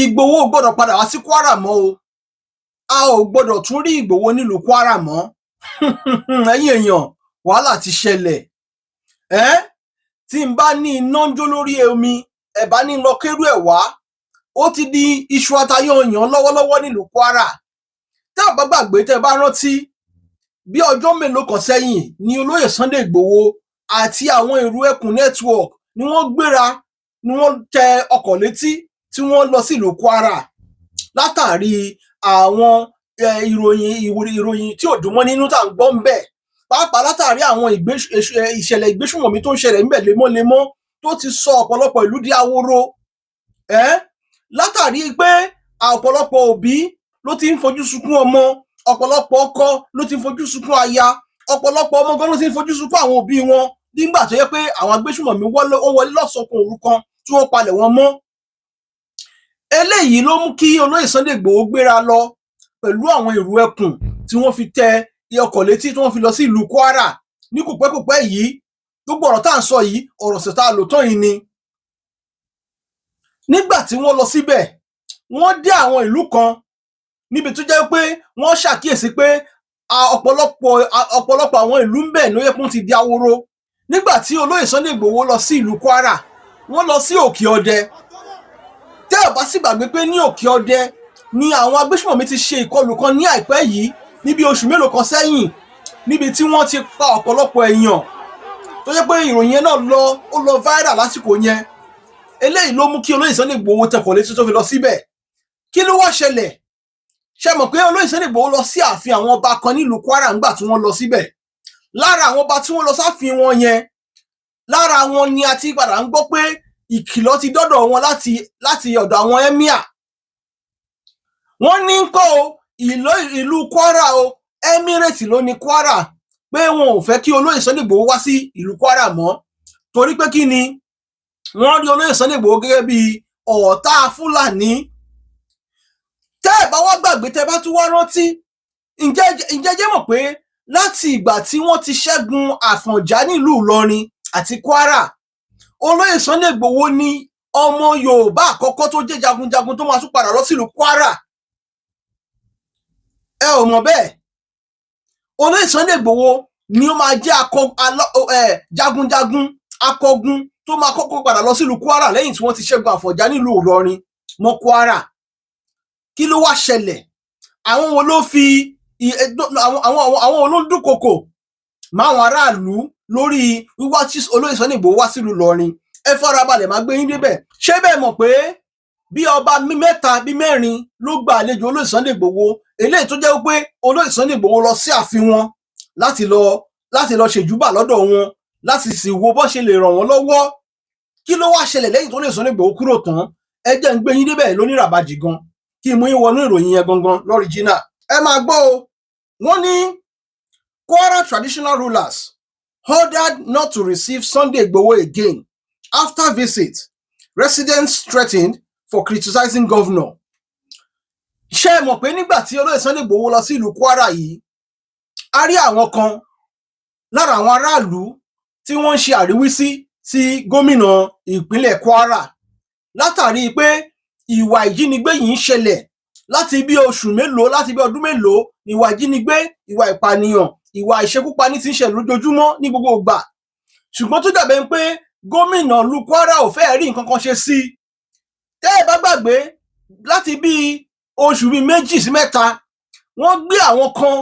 Ìgbòho gbọ́dọ̀ padà wá sí Kwara mọ́ o. A ò gbọ́dọ̀ tún rí Ìgbòho nílùú Kwara mọ́. Ẹ̀yin èèyàn, wàhálà ti ṣẹlẹ̀. Tí n bá ní iná ń jó lórí omi, ẹ bá ní lọ kérú ẹ̀ wá. Ó ti di iṣu atayanyan lọ́wọ́lọ́wọ́ nílùú Kwara. Tẹ́ ò bá gbàgbé, tẹ́ bá rántí, bí ọjọ́ mélòó kan sẹ́yìn ni olóyè Sunday Igboho àti àwọn èrò ẹkùn network ni wọ́n gbéra, ni wọ́n tẹ ọkọ̀ létí tí wọ́n lọ sí ìlú Kwara látàrí àwọn ìròyìn tí ò dùn mọ́ nínú tá à ń gbọ́ ń bẹ̀, pàápàá látàrí àwọn ìṣẹ̀lẹ̀ ìgbésùnmọ̀mí tó ń ṣẹlẹ̀ ńbẹ̀ lemọ́lemọ́ tó ti sọ ọ̀pọ̀lọpọ̀ ìlú di ahoro. Látàrí pé ọ̀pọ̀lọpọ̀ òbí ló ti ń fojú sunkún ọmọ, ọ̀pọ̀lọpọ̀ ọkọ ló ti ń fojú sunkún aya, ọ̀pọ̀lọpọ̀ ọmọ gan ló ti ń fojú sunkún àwọn òbí wọn nígbà tó yẹ pé àwọn agbésùnmọ̀mí wọlé lọ́sọ̀kan òru kan tí wọ́n palẹ̀ wọn mọ́. Eléyìí ló mú kí olóyè Sunday Igboho gbéra lọ pẹ̀lú àwọn èrò ẹkùn tí wọ́n fi tẹ ọkọ̀ létí tí wọ́n fi lọ sí ìlú Kwara ní kòpẹ́kòpẹ́ yìí. Gbogbo ọ̀rọ̀ tá à ń sọ yìí, ọ̀rọ̀ ṣẹ̀ta lòótọ́ yìí ni. Nígbà tí wọ́n lọ síbẹ̀, wọ́n dé àwọn ìlú kan níbi tó jẹ́ pé wọ́n ṣàkíyèsí pé ọ̀pọ̀lọpọ̀ àwọn ìlú ń bẹ̀ ló yẹ kó ti di ahoro. Nígbà tí olóyè Sunday Igboho lọ sí ìlú Kwara, wọ́n lọ sí Òkè Ọdẹ. Tẹ́ ò bá sì gbàgbé pé ní Òkè Ọdẹ ni àwọn agbésùnmọ̀mí ti ṣe ìkọlù kan ní àìpẹ́ yìí níbi oṣù mélòó kan sẹ́yìn, níbi tí wọ́n ti pa ọ̀pọ̀lọpọ̀ èèyàn tó jẹ́ pé ìròyìn yẹn náà lọ viral lásìkò yẹn. Eléyìí ló mú kí olóyè Sunday Igboho tẹkọ̀ létí tó fi lọ síbẹ̀. Kí ló wá ṣẹlẹ̀? Ṣé mọ̀ pé olóyè Sunday Igboho lọ sí ààfin àwọn ọba kan nílùú Kwara ńgbà tí wọ́n lọ síbẹ̀? Lára àwọn ọba tí wọ́n lọ sáàfin wọn yẹn, lára wọn ni a ti padà ń gbọ́ pé ìkìlọ̀ ti dọ́dọ̀ wọn láti ọ̀dọ̀ àwọn emir. Wọ́n ní kọ́ ìlú Kwara o, Emirate ló ní Kwara, pé wọn ò fẹ́ kí olóyè Sunday Igboho wá sí ìlú Kwara mọ́ torí pé kí ni wọ́n rí olóyè Sunday Igboho gẹ́gẹ́ bí ọ̀tá Fúlàní. Tẹ́ ẹ̀ bá wá gbàgbé, tẹ́ bá tún wá rántí, ǹjẹ́ jẹ́ mọ̀ pé láti ìgbà tí wọ́n ti ṣẹ́gun Àfọ̀njá nílùú Ìlọrin àti Kwara, olóyè Sunday Igboho ní ọmọ Yorùbá àkọ́kọ́ tó jẹ́ jagunjagun tó máa tún padà lọ sílùú Kwara. Ẹ ò mọ̀ bẹ́ẹ̀? Olóyè Sunday Igboho ni ó máa jẹ́ jagunjagun akọgun tó máa kọ́kọ́ padà lọ sílùú Kwara lẹ́yìn tí wọ́n ti ṣẹ́gun Àfọ̀njá nílùú Ìlọrin mọ́ Kwara. Kí ló wá ṣẹlẹ̀? Àwọn wo ló fi àwọn olóńdúnkokò máwọn aráàlú lórí wíwá tí olóyè Sunday Igboho wá sílùú Ìlọrin? Ẹ farabalẹ̀ máa gbé yín débẹ̀. Ṣé bẹ́ẹ̀ mọ̀ pé bí ọba mẹ́ta bí mẹ́rin ló gba àlejò olóyè Sunday Igboho, eléyìí tó jẹ́ pé olóyè Sunday Igboho lọ sí ààfin wọn láti lọ ṣèjúbà lọ́dọ̀ wọn, láti sì wo bó ṣe lè ràn wọ́n lọ́wọ́. Kí ló wá ṣẹlẹ̀ lẹ́yìn tó olóyè Sunday Igboho kúrò tán? Ẹ jẹ́ ń gbé yín débẹ̀ lóníràbàjì gan, kí n mú yín wọnú ìròyìn yẹn gangan lọ́ríjínà. Ẹ máa gbọ́ o. Wọ́n ní Kwara traditional rulers ordered not to receive Sunday Igboho again after visit. Residents threatened for criticizing governor. Ṣé ẹ mọ̀ pé nígbà tí olóyè Sunday Igboho lọ sí ìlú Kwara yìí, a rí àwọn kan lára àwọn aráàlú tí wọ́n ń ṣe àríwísí sí gómìnà ìpínlẹ̀ Kwara látàrí pé ìwà ìjínigbé yìí ń ṣẹlẹ̀ láti bí ọdún mélòó. Ìwà ìjínigbé, ìwà ìpànìyàn, ìwà ìṣekúpani ti ń ṣẹlẹ̀ lójoojúmọ́ ní gbogbo ìgbà. Ṣùgbọ́n tó dàbẹ̀ pé gómìnà ìlú Kwara ò fẹ́ rí nǹkan kan ṣe sí i. Tẹ́ ẹ bá gbàgbé, láti bí oṣù bíi 2 sí 3, wọ́n gbé àwọn kan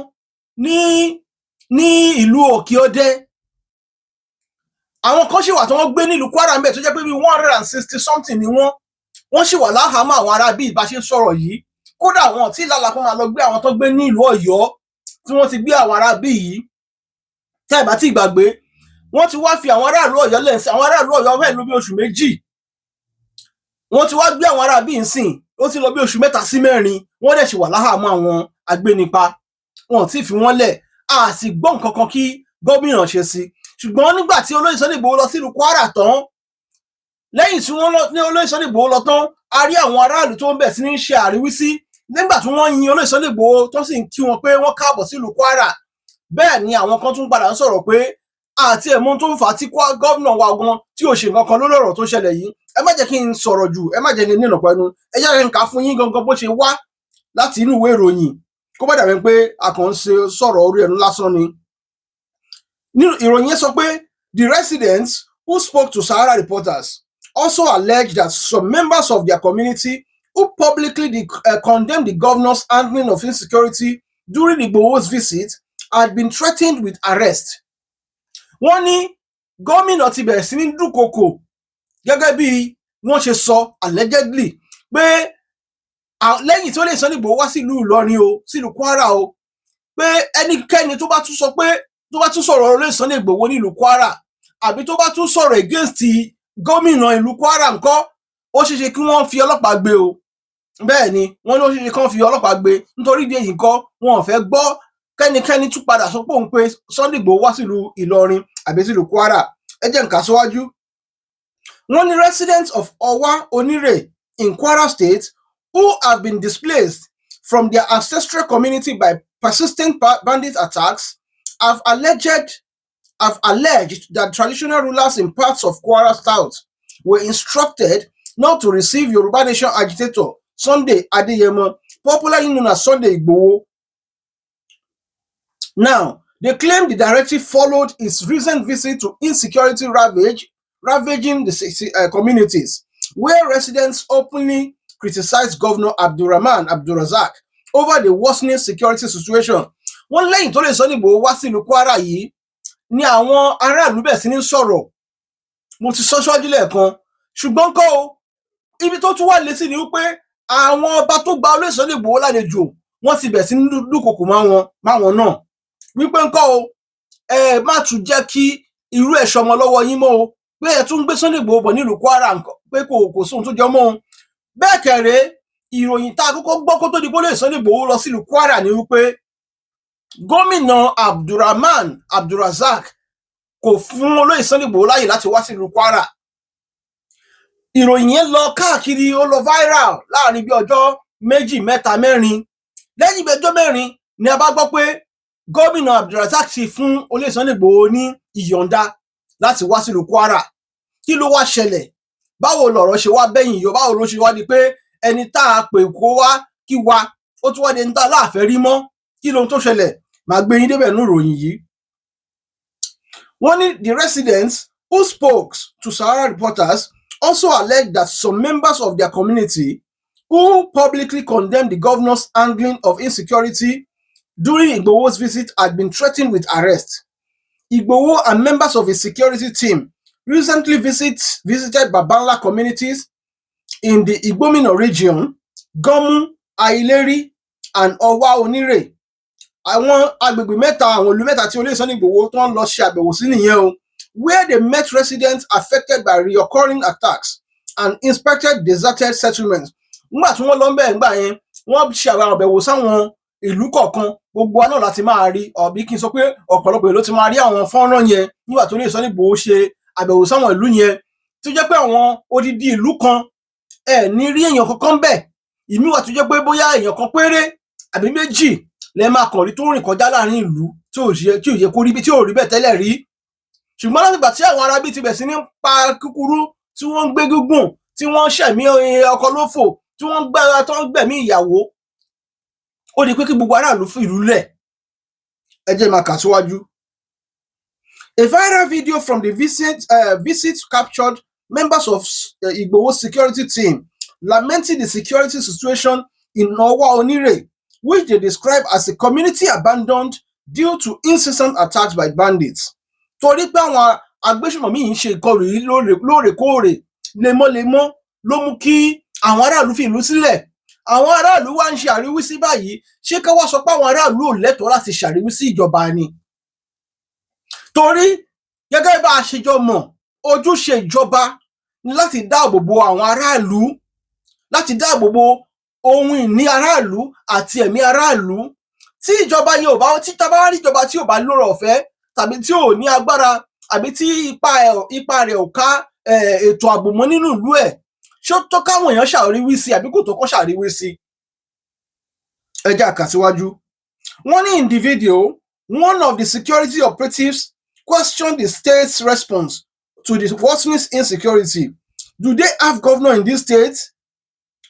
ní ìlú Òkè Ọdẹ. Àwọn kan sì wà tí wọ́n gbé nílùú Kwara ńbẹ̀ tó jẹ́ pé bí 160 something ni wọ́n sì wà láhàámọ́ àwọn ará bí ìbá ṣe ń sọ̀rọ̀ yìí. Kódà wọn tí lálàá kan máa lọ gbé àwọn tó gbé ní ìlú Ọ̀yọ́ tí wọ́n ti gbé àwọn ará bí yìí. Tẹ́ ẹ bá ti gbàgbé, wọ́n ti wá fi àwọn aráàlú Ọ̀yọ́ lẹ́sìn, àwọn aráàlú Ọ̀yọ́ fẹ́ẹ̀ ló bí oṣù 2. Wọ́n ti wá gbé àwọn ará bí ń sìn, ó ti lọ bí oṣù 3 sí 4. Wọ́n dẹ̀ ṣì wà láhàámọ́ àwọn agbénipa. Wọn ò tí ì fi wọ́n lẹ̀. A sì gbọ́ nǹkan kan kí gómìnà ṣe sí. Ṣùgbọ́n nígbà tí olóyè Sunday Igboho lọ sílùú Kwara tán, lẹ́yìn tí wọ́n ní olóyè Sunday Igboho lọ tán, a rí àwọn aráàlú tó ń bẹ̀ sí ní ṣe àríwísí nígbà tí wọ́n yin olóyè Sunday Igboho tó sì ń kí wọn pé wọ́n káàbọ̀ sílùú Kwara. Bẹ́ẹ̀ ni àwọn kan tún padà ń sọ̀rọ̀ pé àti ẹ̀mọ́ tó ń fà á tí gómìnà wa gan tí ò ṣe nǹkan kan lórí ọ̀rọ̀ tó ṣẹlẹ̀ yìí, ẹ má jẹ́ kí n sọ̀rọ̀ jù, ẹ má jẹ́ kí n nínà pẹ̀lú, ẹ jẹ́ kí n kà fún yín gangan bó ṣe wá láti inú ìwé ìròyìn kó má dàbí pé a kàn ń sọ̀rọ̀ orí ẹnu lásán ni. Ìròyìn yẹn sọ pé the residents who spoke to Sahara reporters also alleged that some members of their community who publicly condemned the governor's handling of insecurity during Igboho's visit had been threatened with arrest. Wọ́n ní gómìnà ti bẹ̀rẹ̀ sí ní dúnkokò gẹ́gẹ́ bí wọ́n ṣe sọ allegedly pé lẹ́yìn tí ó lè Sunday Igboho wá sílùú Ìlọrin o, sílùú Kwara o, pé ẹnikẹ́ni tó bá tún sọ pé tó bá tún sọ̀rọ̀ lórí Sunday Igboho nílùú Kwara àbí tó bá tún sọ̀rọ̀ against gómìnà ìlú Kwara ńkọ́, ó ṣeéṣe kí wọ́n fi ọlọ́pàá gbé o. Bẹ́ẹ̀ ni wọ́n ní ó ṣeéṣe kí wọ́n fi ọlọ́pàá gbé nítorí ìdí èyí ńkọ́ wọn ò fẹ́ gbọ́ kẹ́nikẹ́ni tún padà sọ pé òun pé Sunday Igboho wá sílùú Ìlọrin àbí sílùú Kwara. Ẹ jẹ́ n kà síwájú. Wọ́n ní residents of Awon Emirate in Kwara State who have been displaced from their ancestral community by persistent bandit attacks have alleged that traditional rulers in parts of Kwara South were instructed not to receive Yoruba Nation agitator Sunday Adeyemo, popularly known as Sunday Igboho. Now, they claim the directive followed his recent visit to insecurity ravaging the communities, where residents openly criticized Governor Abdulrahman Abdulrazak over the worsening security situation. Wọ́n lẹ́yìn tó lè Sunday Igboho wá sílùú Kwara yìí ni àwọn aráàlú bẹ̀ sí ní sọ̀rọ̀. Mo ti sọ síwájú lẹ́ẹ̀kan, ṣùgbọ́n kọ́ o, ibi tó tún wà létí ni wípé àwọn ọba tó gba olóyè Sunday Igboho lálejò wọ́n ti bẹ̀ sí ní dúnkokò máwọn náà wípé ńkọ́ o, ẹ má tún jẹ́ kí irú ẹ̀ ṣọmọ lọ́wọ́ yín mọ́ o, pé ẹ tún gbé Sunday Igboho bọ̀ nílùú Kwara pé kò sóhun tó jọ mọ́ o. Bẹ́ẹ̀ kẹ̀rẹ́ ìròyìn tá a kọ́kọ́ gbọ́ kó tó di olóyè Sunday Igboho lọ sílùú Kwara ni wípé gómìnà Abdulrahman Abdulrazak kò fún olóyè Sunday Igboho láyè láti wá sílùú Kwara. Ìròyìn yẹn lọ káàkiri, ó lọ viral láàrin bí ọjọ́ méjì mẹ́ta mẹ́rin. Lẹ́yìn ọjọ́ mẹ́rin ni a bá gbọ́ pé gómìnà Abdulrazak ti fún olóyè Sunday Igboho ní ìyọ̀ǹda láti wá sílùú Kwara. Kí ló wá ṣẹlẹ̀? Báwo lọ̀rọ̀ ṣe wá bẹ́yìn yọ? Báwo ló ṣe wá di pé ẹni tá a pè kó wá kí wa ó tún wá di ẹni tá a láàfẹ́ rí mọ́? Kí lóhun tó ṣẹlẹ̀? Màá gbé yín débẹ̀ nínú ìròyìn yìí. Wọ́n ní the residents who spoke to Sahara reporters also alleged that some members of their community who publicly condemned the governor's handling of insecurity during Igboho's visit had been threatened with arrest. Igboho and members of his security team recently visited Babala communities in the Gomina region, Gomu, Aileri, and Awon Emirate. Àwọn agbègbè mẹ́ta, àwọn ìlú mẹ́ta tí olóyè Sunday Igboho tó ń lọ ṣe àbẹ̀wò sí nìyẹn o, where they met residents affected by recurring attacks and inspected deserted settlements. Nígbà tí wọ́n lọ ń bẹ̀ ńgbà yẹn, wọ́n ṣe àwọn àbẹ̀wò sáwọn ìlú kọ̀ọ̀kan, gbogbo wa náà láti máa rí, ọ̀bí kí n sọ pé ọ̀pọ̀lọpọ̀ ìlú ti máa rí àwọn fọ́nrán yẹn nígbà tó olóyè Sunday Igboho ṣe àbẹ̀wò sáwọn ìlú yẹn, tó jẹ́ pé àwọn odidi ìlú kan ní rí èèyàn kankan bẹ̀. Ìmí wà tó jẹ́ pé bóyá èèyàn kan péré àbí méjì lẹ máa kàn rí tó rìn kọjá láàrin ìlú tí ò yẹ kó rí bí tí ò rí bẹ́ẹ̀ tẹ́lẹ̀ rí. Ṣùgbọ́n láti ìgbà tí àwọn arábí ti bẹ̀ sí ní pa kúkúrú, tí wọ́n ń gbé gígùn, tí wọ́n ṣẹ̀mí ọkọ lófò, tí wọ́n gbẹ̀mí ìyàwó, ó di pé kí gbogbo aráàlú fún ìlú lẹ̀. Ẹ jẹ́ máa kà síwájú. A viral video from the visit captured members of Igboho's security team lamenting the security situation in Awon Emirate, which they describe as a community abandoned due to incessant attacks by bandits. Torí pé àwọn agbésùnmọ̀mí yìí ń ṣe ìkọlù yìí lóòrèkóòrè, lemọ́lemọ́ ló mú kí àwọn aráàlú fi ìlú sílẹ̀. Àwọn aráàlú wá ń ṣe àríwísí báyìí. Ṣé ká wá sọ pé àwọn aráàlú ò lẹ́tọ̀ọ́ láti ṣàríwísí ìjọba ni? Torí gẹ́gẹ́ bá a ṣe jọ mọ̀, ojúṣe ìjọba ni láti dáàbò bo àwọn aráàlú, láti dáàbò bo ohun ìní aráàlú àti ẹ̀mí aráàlú. Tí ìjọba yẹn ò bá, tí tá bá rí ìjọba tí ò bá lóore ọ̀fẹ́ tàbí tí ò ní agbára àbí tí ipa rẹ̀ ò ká ètò ààbò mọ́ nínú ìlú ẹ̀, ṣé ó tó káwọn èèyàn ṣàríwísí àbí kò tó kọ́ ṣàríwísí? Ẹ jẹ́ á kà síwájú. Wọ́n ní in the video, one of the security operatives questioned the state's response to the worsening insecurity, Do they have governor in this state?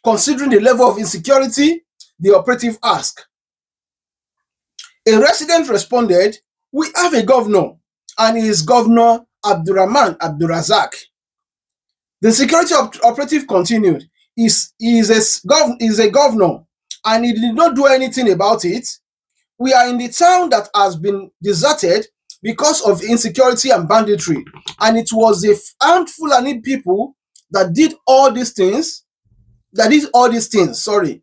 Considering the level of insecurity, the operative asked. A resident responded, "We have a governor, and he is Governor Abdurrahman Abdurazak." The security operative continued, He is a governor, and he did not do anything about it. We are in the town that has been deserted because of insecurity and banditry, and it was a armed Fulani people that did all these things. Sorry.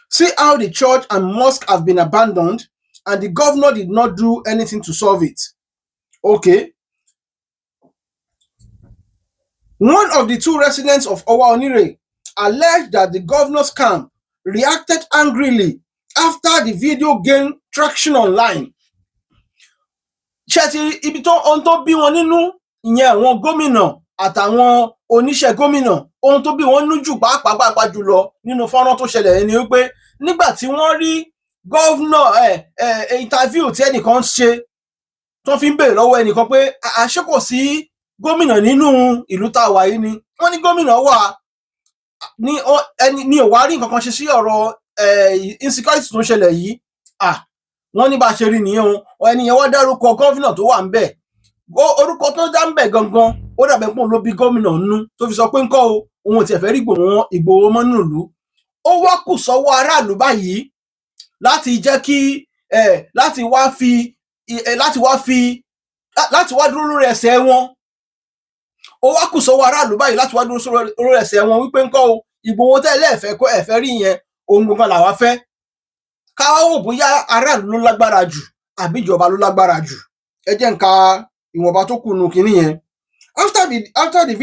See how the church and mosque have been abandoned, and the governor did not do anything to solve it. Okay. One of the two residents of Awon Emirate alleged that the governor's camp reacted angrily after the video gained traction online. Ṣé ibi ohun tó bí wọn nínú ìyẹn àwọn gómìnà àtàwọn oníṣẹ́ gómìnà ohun tó bí wọn nínú jù pàápàá jùlọ nínú fọ́nrán tó ṣẹlẹ̀ ni wípé nígbà tí wọ́n rí gọ́vnà interview tí ẹnìkan ṣe tó fi ń béèrè lọ́wọ́ ẹnìkan pé àṣé kò sí gómìnà nínú ìlú tá a wà yìí ni wọ́n ní gómìnà wà ní ò wá rí nǹkan kan ṣe sí ọ̀rọ̀ insecurity tó ń ṣẹlẹ̀ yìí wọ́n ní bá a ṣe rí nìyẹn o ẹni yẹn wọ́n dárúkọ gómìnà tó wà ń bẹ̀ orúkọ tó dá ń bẹ̀ gangan ó dàbẹ̀ pọ̀ ló bí gómìnà nínú tó fi sọ pé ńkọ́ o òun ò tiẹ̀ fẹ́ rí Ìgbòho mọ́ nínú ìlú ó wá kù sọ́wọ́ aráàlú báyìí láti jẹ́ kí láti wá dúró lórí ẹsẹ̀ wọn ó wá kù sọ́wọ́ aráàlú báyìí láti wá dúró lórí ẹsẹ̀ wọn wípé ńkọ́ o Ìgbòho tẹ́lẹ̀ ẹ̀fẹ́ rí yẹn ohun gangan làwa fẹ́ káwá wò bóyá aráàlú ló lágbára jù àbí ìjọba ló lágbára jù ẹ jẹ́ n ka ìwọ̀nba tó kù nù kínní yẹn. After the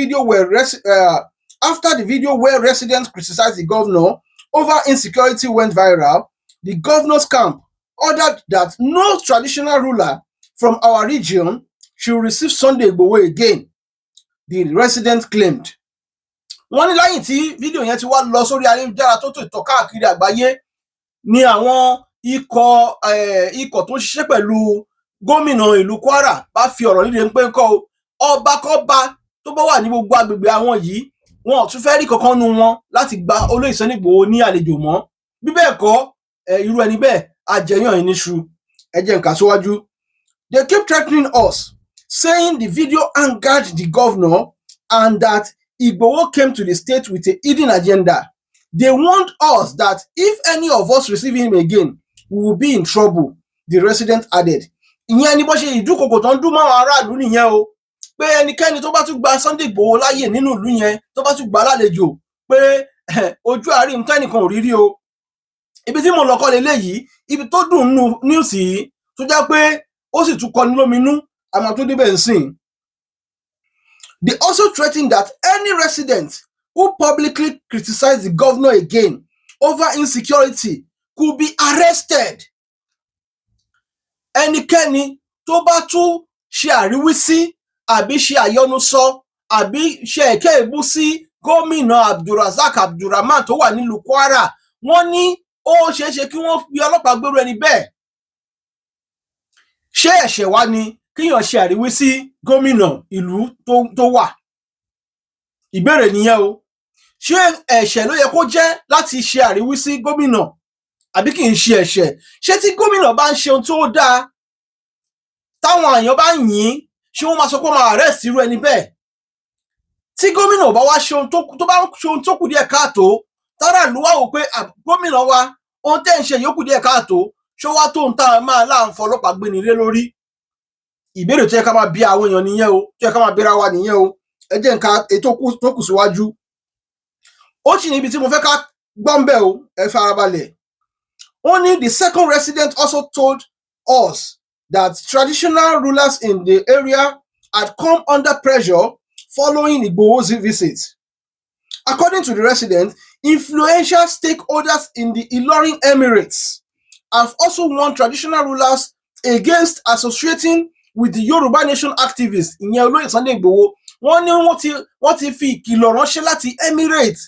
video where residents criticized the governor over insecurity went viral, the governor's camp ordered that no traditional ruler from our region should receive Sunday Igboho again, the resident claimed. Wọ́n ní lẹ́yìn tí fídíò yẹn ti wá lọ sórí ayélujára tó tọ̀ káàkiri àgbáyé ni àwọn ikọ̀ tó ń ṣiṣẹ́ pẹ̀lú gómìnà ìlú Kwara bá fi ọ̀rọ̀ líle ń pé ńkọ́ ọba kọ́ba tó bá wà ní gbogbo agbègbè àwọn yìí wọn ò tún fẹ́ rí kankan nu wọn láti gba olóyè Sunday Igboho ní àlejò mọ́ bí bẹ́ẹ̀ kọ́ irú ẹni bẹ́ẹ̀ àjẹyàn yìí níṣu ẹ jẹ́ n kà síwájú. They keep threatening us, saying the video angered the governor and that Igboho came to the state with a hidden agenda. They warned us that if any of us receive him again, we will be in trouble, the resident added. Ìyẹn ni bó ṣe ìdúkokò tó ń dún mọ́ aráàlú nìyẹn o pé ẹnikẹ́ni tó bá tún gba Sunday Igboho láyè nínú ìlú yẹn tó bá tún gbà lálejò pé ojú àárín tẹ́nìkan ò rí rí o. Ibi tí mo lọ kọ́ leléyìí ibi tó dùn nínú news yìí tó jẹ́ pé ó sì tún kọni lóminú àmọ́ tó débẹ̀ ń sìn. They also threatened that any resident who publicly criticized the governor again over insecurity could be arrested. Ẹnikẹ́ni tó bá tún ṣe àríwísí àbí ṣe àyọnusọ àbí ṣe ẹ̀kẹ́ èébú sí gómìnà Abdurazak Abdurrahman tó wà nílùú Kwara wọ́n ní ó ṣeé ṣe kí wọ́n fi ọlọ́pàá gbérú ẹni bẹ́ẹ̀. Ṣé ẹ̀ṣẹ̀ wá ni kíyàn ṣe àríwísí gómìnà ìlú tó wà? Ìbéèrè nìyẹn o. Ṣé ẹ̀ṣẹ̀ ló yẹ kó jẹ́ láti ṣe àríwísí gómìnà àbí kì í ṣe ẹ̀ṣẹ̀? Ṣé tí gómìnà bá ń ṣe ohun tó dáa táwọn èèyàn bá ń yìn ṣé wọ́n máa sọ pé máa arrest irú ẹni bẹ́ẹ̀? Tí gómìnà bá wá ṣe ohun tó kù díẹ̀ káàtó táràlú wá wò pé gómìnà wa ohun tẹ́ ń ṣe yóò kù díẹ̀ káàtó ṣó wá tó ń tá a máa láǹfọ̀ ọlọ́pàá gbé nílé lórí? Ìbéèrè tó yẹ ká máa bi àwọn èèyàn nìyẹn o tó yẹ ká máa bèèrè wa nìyẹn o ẹ jẹ́ nǹkan ètò tó kù síwájú. Ó sì níbi tí mo fẹ́ ká gbọ́n bẹ́ẹ̀ o ẹ farabalẹ̀. Only the second resident also told us that traditional rulers in the area had come under pressure following Igboho's visit. According to the resident, influential stakeholders in the Ilorin Emirates have also warned traditional rulers against associating with the Yoruba Nation activists ìyẹn olóyè Sunday Igboho. Wọ́n ní wọ́n ti fi ìkìlọ̀ ránṣẹ́ láti Emirate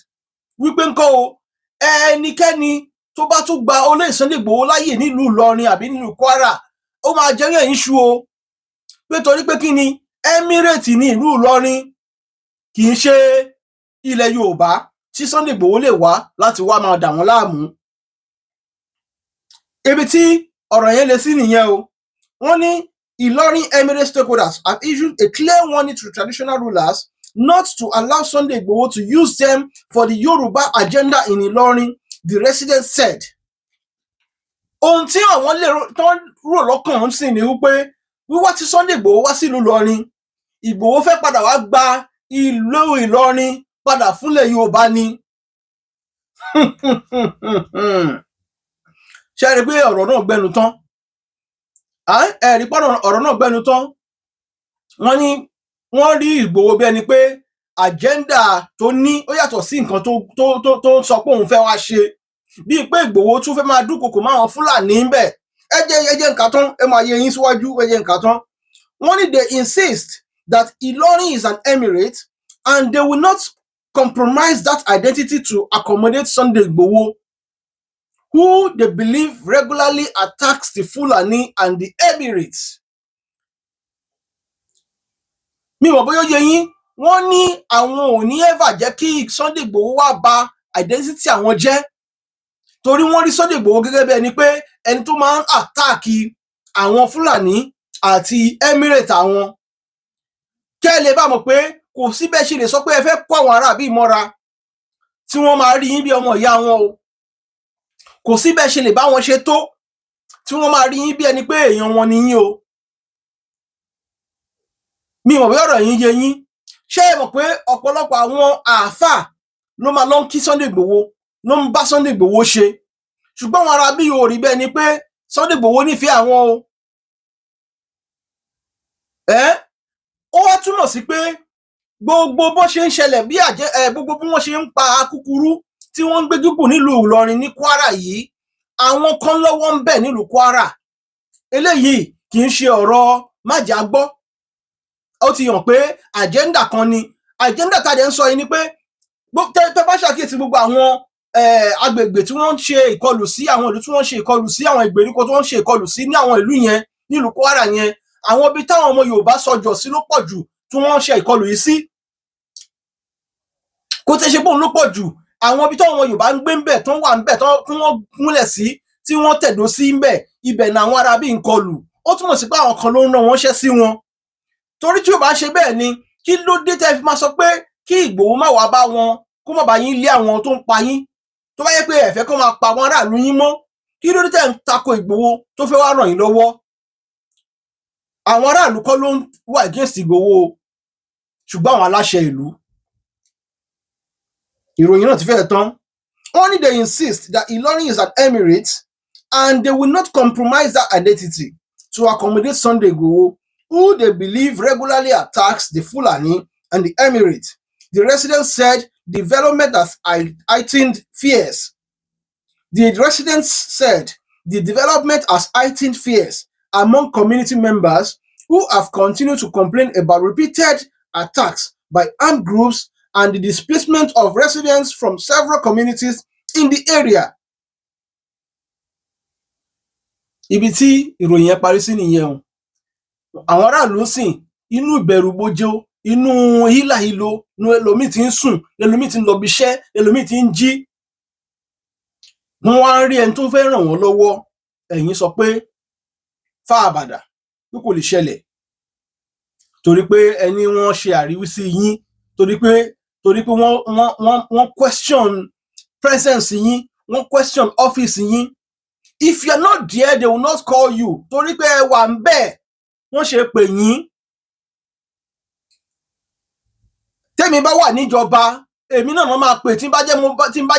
wípé ńkọ́ o ẹnikẹ́ni tó bá tún gba olóyè Sunday Igboho láyè nílùú Ìlọrin àbí nílùú Kwara ó máa jẹ́rìí ẹ̀yìn ṣu o pé torí pé kí ni Emirate ní ìlú Ìlọrin kì í ṣe ilẹ̀ Yorùbá tí Sunday Igboho lè wá láti wá máa dà wọ́n láàmú. Ibi tí ọ̀rọ̀ yẹn le sí nìyẹn o. Wọ́n ní Ilorin Emirate stakeholders have issued a clear warning to traditional rulers not to allow Sunday Igboho to use them for the Yoruba agenda in Ilorin, the resident said. Ohun tí àwọn tó ń rò lọ́kàn ń sìn ní wípé wíwá tí Sunday Igboho wá sílùú Ìlọrin, Ìgbòho fẹ́ padà wá gba ìlú Ìlọrin padà fúnlẹ̀ Yorùbá ni. Ṣé ẹ rí pé ọ̀rọ̀ náà gbẹnu tán? Ẹ rí pé ọ̀rọ̀ náà gbẹnu tán? Wọ́n ní wọ́n rí Ìgbòho bí ẹni pé àjẹ́ndà tó ní ó yàtọ̀ sí nǹkan tó sọ pé òun fẹ́ wá ṣe. Bíi pé Ìgbòho tún fẹ́ máa dúnkokò máwọn Fúlàní ń bẹ̀. Ẹ jẹ́ nǹkan tán, ẹ máa yẹ yín síwájú, ẹ jẹ́ nǹkan tán. Wọ́n ní they insist that Ilorin is an emirate and they will not compromise that identity to accommodate Sunday Igboho, who they believe regularly attacks the Fulani and the Emirates. Mi mọ̀ bóyá ó yé yín, wọ́n ní àwọn ò ní ever jẹ́ kí Sunday Igboho wá bà identity àwọn jẹ́, torí wọ́n rí Sunday Igboho gẹ́gẹ́ bí ẹni pé ẹni tó máa ń àtáàkì àwọn Fúlàní àti Emirate àwọn. Kẹ́ ẹ lè bá mọ̀ pé kò sí bẹ́ẹ̀ ṣe lè sọ pé ẹ fẹ́ kó àwọn aráàbí mọ́ra tí wọ́n máa rí yín bí ọmọ ìyá wọn o. Kò sí bẹ́ẹ̀ ṣe lè bá wọn ṣe tó tí wọ́n máa rí yín bí ẹni pé èèyàn wọn ni yín o. Mi mọ̀ bí ọ̀rọ̀ yín yé yín. Ṣé ẹ mọ̀ pé ọ̀pọ̀lọpọ̀ àwọn àáfàá ló máa lọ ń kí Sunday Igboho, ló ń bá Sunday Igboho ṣe, ṣùgbọ́n àwọn arábí yóò rí bẹ́ẹ̀ ni pé Sunday Igboho nífẹ̀ẹ́ àwọn o. Ó wá túmọ̀ sí pé gbogbo bó ṣe ń ṣẹlẹ̀ bí gbogbo bí wọ́n ṣe ń pa kúkúrú tí wọ́n ń gbé gígùn nílùú Ìlọrin ní Kwara yìí, àwọn kan lọ́wọ́ ń bẹ nílùú Kwara. Eléyìí kì í ṣe ọ̀rọ̀ májà gbọ́. Ó ti hàn pé àjẹ́ndà kan ni. Àjẹ́ndà tá a dẹ̀ ń sọ yìí ni pé tẹ́ bá ṣàkíyèsí gbogbo àwọn agbègbè tí wọ́n ń ṣe ìkọlù sí, àwọn ìlú tí wọ́n ń ṣe ìkọlù sí, àwọn ìgbèríko tí wọ́n ń ṣe ìkọlù sí ní àwọn ìlú yẹn nílùú Kwara yẹn, àwọn ibi táwọn ọmọ Yorùbá sọjọ sí ló pọ̀ jù tí wọ́n ń ṣe ìkọlù yìí sí. Kò tẹ́ ṣe bóun ló pọ̀ jù, àwọn ibi táwọn ọmọ Yorùbá ń gbé ń bẹ̀, tó ń wà ń bẹ̀, tí wọ́n múlẹ̀ sí, tí wọ́n tẹ̀dó sí ń bẹ̀, ibẹ̀ ni àwọn arábí ń kọlù. Ó túmọ̀ sí pé àwọn kan ló ń rán wọn ṣẹ́ sí wọn. Torí tí ò bá ṣe bẹ́ẹ̀ ni, kí ló dé tẹ́ fi máa sọ pé kí Ìgbòho má wá bá wọn, kó má bá yín lé àwọn tó ń pa yín? Tó bá yẹ pé ẹ fẹ́ kó máa pa àwọn aráàlú yín mọ́, kí ló dé tẹ́ ń tako Ìgbòho tó fẹ́ wá ràn yín lọ́wọ́? Àwọn aráàlú kọ́ ló ń wà against Ìgbòho, ṣùgbọ́n àwọn aláṣẹ ìlú. Ìròyìn náà ti fẹ́ tán. Only they insist that Ilorin is an emirate and they will not compromise that identity to accommodate Sunday Igboho, who they believe regularly attacks the Fulani and the Emirate. The residents said development has heightened fears. The residents said the development has heightened fears among community members who have continued to complain about repeated attacks by armed groups and the displacement of residents from several communities in the area. Ibi tí ìròyìn yẹn parí sí nìyẹn o. Àwọn aráàlú sìn inú ìbẹ̀rù bojo, inú hílàhílo, ẹlòmíì ti ń sùn, ẹlòmíì ti ń lọ ibiṣẹ́, ẹlòmíì ti ń jí. Wọ́n wá ń rí ẹni tó fẹ́ ràn wọ́n lọ́wọ́, ẹ̀yin sọ pé fáàbàdà pé kò lè ṣẹlẹ̀, torí pé ẹni wọ́n ṣe àríwísí yín, torí pé wọ́n question presence yín, wọ́n question office yín. If you are not there, they will not call you, torí pé ẹ wà ń bẹ̀, wọ́n ṣe pè yín. Tẹ́mi bá wà níjọba, èmi náà máa pè, tí n bá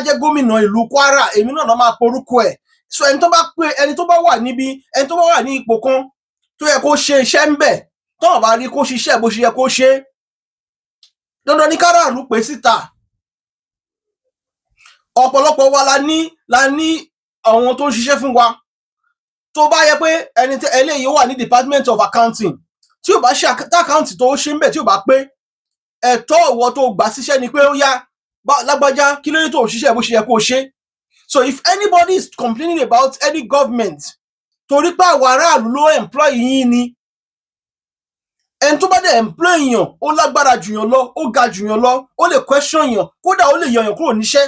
jẹ́ gómìnà ìlú Kwara, èmi náà máa porúkọ ẹ̀. So ẹni tó bá wà ní ipò kan tó yẹ kó ṣe iṣẹ́ ń bẹ̀, tó bá rí kó ṣiṣẹ́ bó ṣe yẹ kó ṣe, dandan ní káràlú pè síta. Ọ̀pọ̀lọpọ̀ wa la ní àwọn tó ń ṣiṣẹ́ fún wa. Tó bá yẹ pé eléyìí wà ní Department of Accounting, tí ò bá ṣe àkáǹtì tó ṣe ń bẹ̀, tí ò bá pé, ẹ̀tọ́ ìwọ tó gbà síṣẹ́ ni pé ó yá lágbájá, kí ló dé tó ṣiṣẹ́ bó ṣe yẹ kó ṣe. So if anybody is complaining about any government, torí pé àwọn aráàlú ló employ yín ni, ẹni tó bá dẹ̀ employ èèyàn ó lágbára jù yàn lọ, ó ga jù yàn lọ, ó lè question yàn, kódà ó lè yọ yàn kúrò níṣẹ́.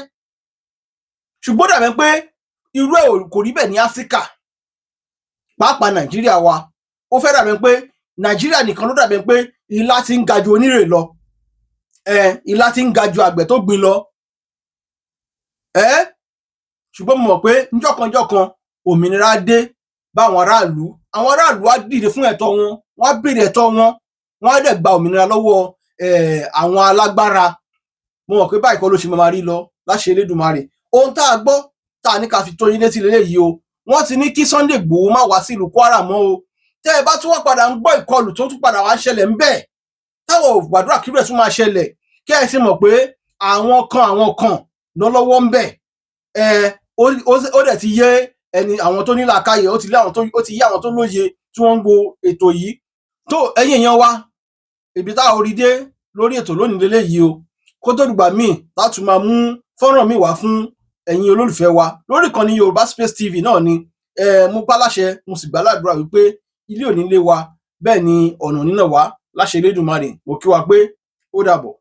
Ṣùgbọ́n dàbí pé irú ẹ̀ kò rí bẹ́ẹ̀ ní Áfíríkà, pàápàá Nàìjíríà wa. Ó fẹ́ dàbí pé Nàìjíríà nìkan ló dàbí pé ilá ti ń ga ju onírè lọ. Ilá ti ń ga ju àgbẹ̀ tó gbin lọ. Ṣùgbọ́n mo mọ̀ pé njọ́kan òmìnira dé bá àwọn aráàlú. Àwọn aráàlú á dìde fún ẹ̀tọ́ wọn, wọ́n á béèrè ẹ̀tọ́ wọn, wọ́n á dẹ̀ gba òmìnira lọ́wọ́ àwọn alágbára. Mo mọ̀ pé báyìí kọ́ ló ṣe máa rí lọ láṣẹ Elédùmarè. Ohun tá a gbọ́ tá a ní ká fi tó yín létí lélẹ́yìí o. Wọ́n ti ní kí Sunday Igboho má wá sí ìlú Kwara mọ́ o. Tẹ́ ẹ bá tún wá padà ń gbọ́ ìkọlù tó tún padà wá ń ṣẹlẹ̀ ńbẹ̀, táwọn ò gbàdúrà kí irú ẹ̀ tún máa ṣẹlẹ̀, kí ẹ sì mọ̀ pé àwọn kan lọ lọ́wọ́ ńbẹ̀. Ó dẹ̀ ti yé àwọn tó ní làákàyè, ó ti yé àwọn tó lóye tí wọ́n ń wo ètò yìí. Tó ẹ̀yin èèyàn wa, ibi tá a rí dé lórí ètò lónìí lélẹ́yìí o. Kó tó dìgbà míì láti máa mú fọ́nrán míì wá fún ẹ̀yin olólùfẹ́ wa lórí ìkànnì Yorùbá Space TV náà ni. Mo pa láṣẹ, mo sì gbàládùra wípé ilé ò ní lé wa, bẹ́ẹ̀ ni ọ̀nà nínà wá láṣẹ Elédùmarè. Mo kí wa pé ó dàbọ̀.